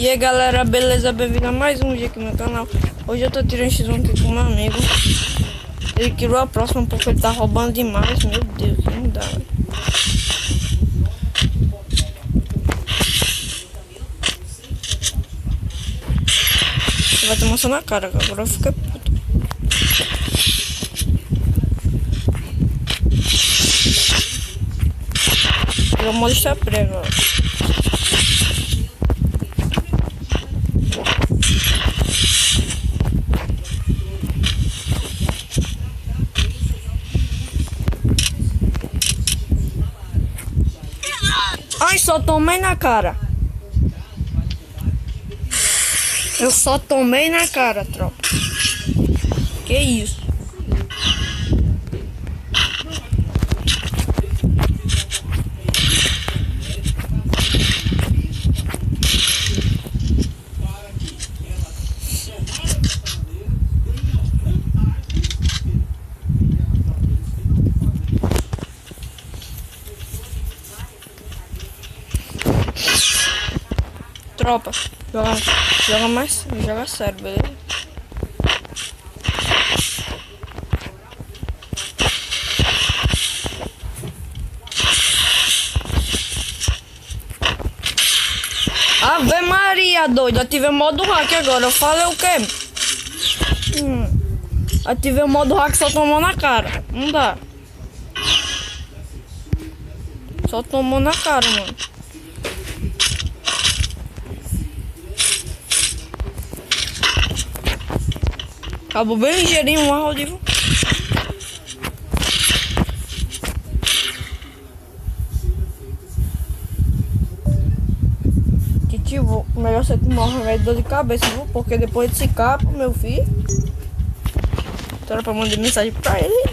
E aí galera, beleza? Bem-vindo a mais um vídeo aqui no meu canal. Hoje eu tô tirando X1 aqui com meu amigo. Ele tirou a próxima porque ele tá roubando demais. Meu Deus, não dá, véio. Você vai tomar só na cara, agora eu fiquei puto. Eu vou mostrar prego, ó. Ai, só tomei na cara. Eu só tomei na cara, tropa. Que isso? Tropa, joga sério, beleza? Ave Maria, doido, ativei o modo hack agora, eu falei o quê? Ativei o modo hack, só tomou na cara, não dá. Só tomou na cara, mano. Acabou bem ligeirinho o áudio. Que tipo, melhor você tomar um remédio de dor de cabeça, viu? Porque depois desse capa, meu filho. Então era pra mandar mensagem pra ele.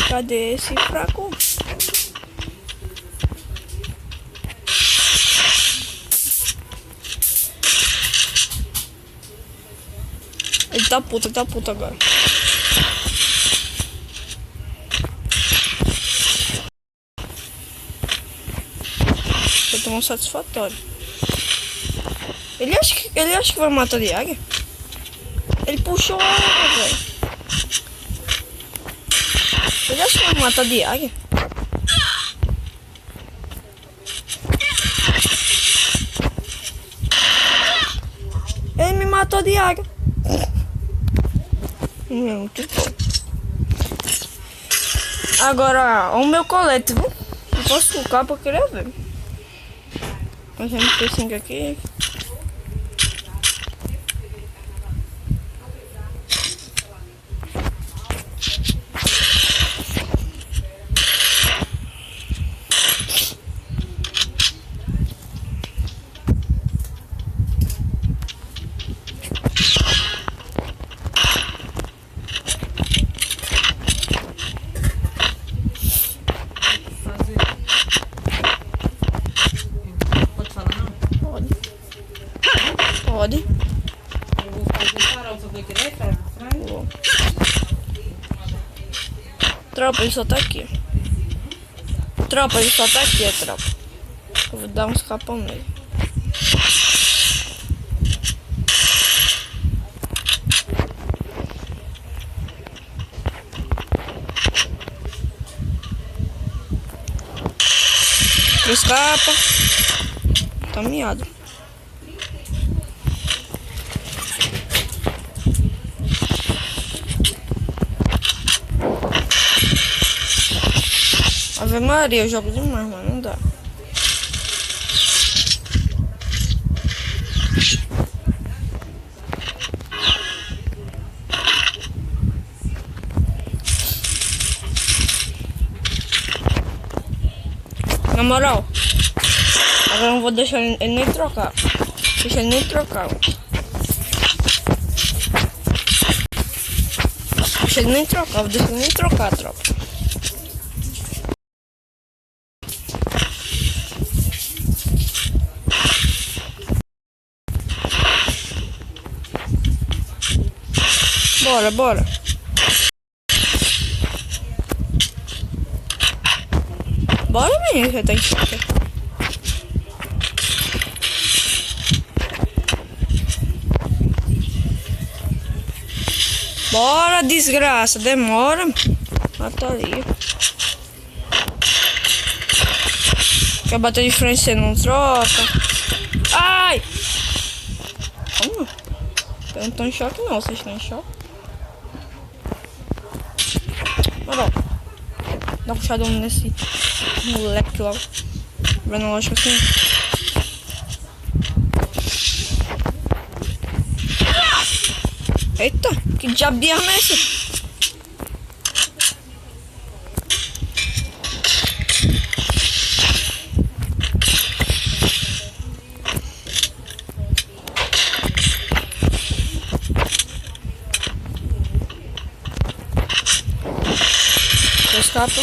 Cadê esse fraco? Ele tá puto agora. Eu tomo um satisfatório. Ele acha que vai matar de águia? Ele puxou a águia, velho. Ele acha que vai matar de águia? Ele me matou de águia. Muito bom. Agora, o meu colete, viu? Eu posso colocar pra eu querer ver. Mas MP5 aqui. Pode. Eu vou fazer um farol, só vai querer, cara? Tropa, ele só tá aqui. Tropa, ele só tá aqui, tropa. Eu vou dar uns capão nele. Três capas. Tá miado. Ave Maria, eu jogo demais, mano, não dá. Na moral, agora eu não vou deixar ele nem trocar. Deixa ele nem trocar. Deixa ele nem trocar, vou deixar ele nem trocar, tropa. Bora. Bora, menino, que tá em choque. Bora, desgraça, demora. Mataria. Quer bater de frente, você não troca. Ai! Como? Eu não tô em choque não, vocês estão em choque. Bora, dá um puxadão nesse moleque logo. Vai na lógica assim. Eita, que diabo de arma é essa? Escapa.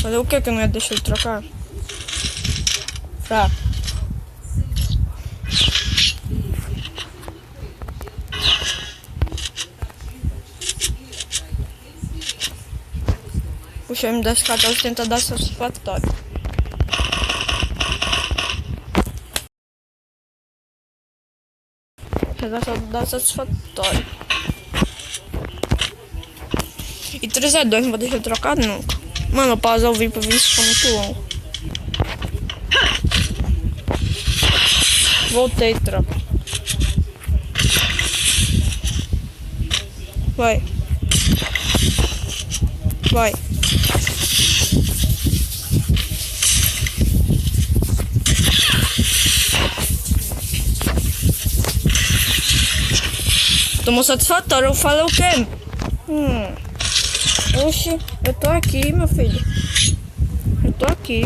Fazer o que eu não ia deixar ele trocar? Fraco. Puxa, M1014 tenta dar satisfatório. Dá satisfatório. E 3-2, não vou deixar eu trocar nunca. Mano, eu pauso o vídeo pra ver se ficou muito longo. Voltei, tropa. Vai. Vai. Tomou satisfatório, eu falei o quê? Oxi, eu tô aqui, meu filho. Eu tô aqui.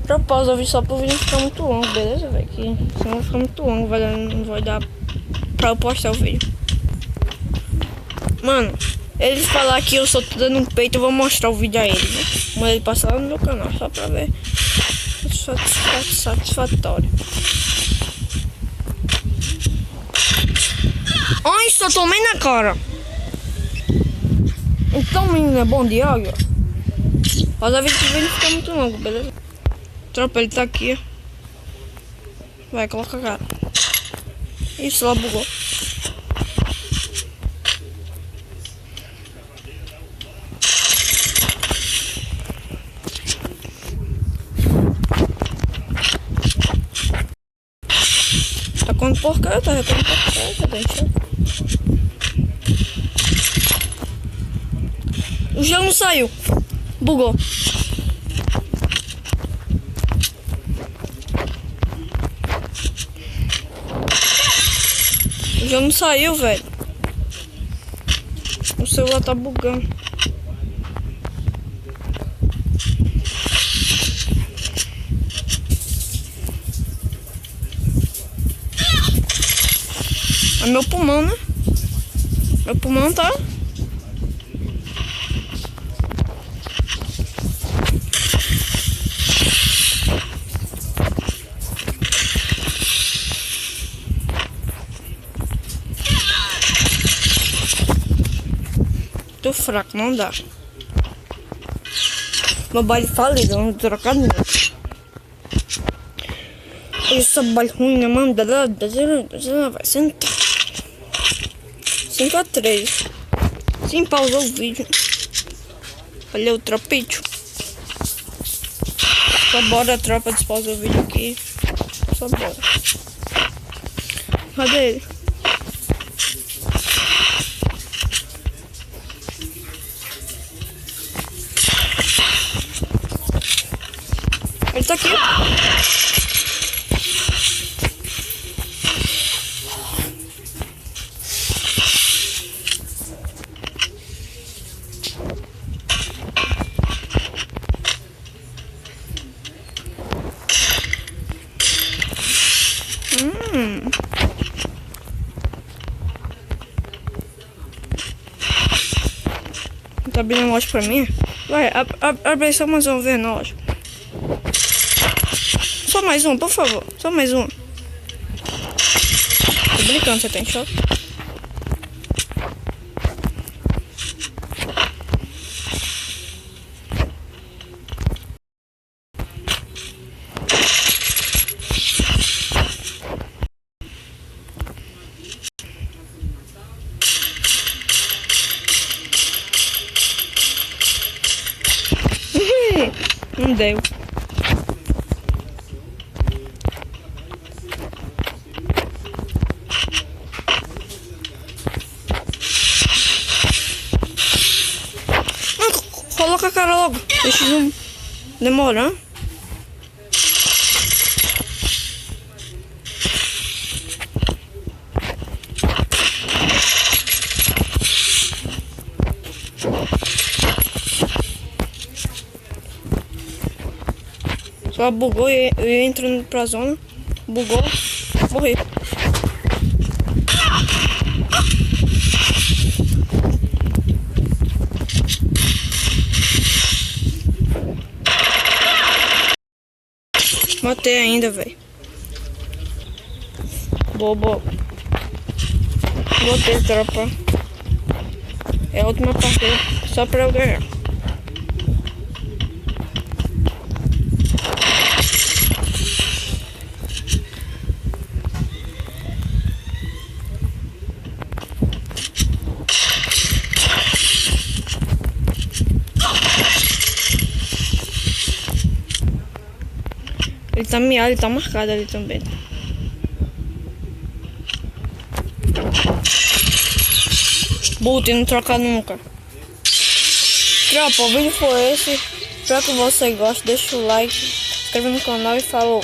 Eu pauso o vídeo só pro vídeo não ficar muito longo, beleza, velho? Que senão fica muito longo, não vai dar pra eu postar o vídeo. Mano, ele falar que eu só tô dando um peito, eu vou mostrar o vídeo a ele, né? Mas ele passar lá no meu canal, só pra ver. Satisfatório. Ai, só tomei na cara. Então, menino, é bom de água. Mas a vídeo não fica muito longo, beleza? Tropa, ele tá aqui. Vai, coloca a cara. Isso, lá bugou. Tá com porcaria, tá recolhendo porcaria, tá deixando. O gelo não saiu. Bugou. O gelo não saiu, velho. O celular tá bugando. É meu pulmão, né? Meu pulmão tá... Tô fraco, não dá. Meu baile falido, não vou trocar nada. Esse baile ruim, né, mano? Vai sentar. 5-3. Sim, pausou o vídeo. Valeu, tropício. Só bora, tropa, despausou o vídeo aqui. Só bora. Cadê ele? Ele tá aqui. Tá abrindo loja pra mim? Vai, abre só mais uma vez na loja. Só mais um, por favor. Só mais um. Tô brincando, você tem choque? Não deu. Coloca a cara logo. Deixa eu demorar. Só bugou e eu entro pra zona. Bugou. Morri. Matei ainda, velho. Bobo. Botei, tropa. É a última partida. Só pra eu ganhar. Ele tá miado, ele tá marcado ali também. Boot, não troca nunca. Tropa, o vídeo foi esse. Espero que você goste. Deixa o like, se inscreve no canal e falou.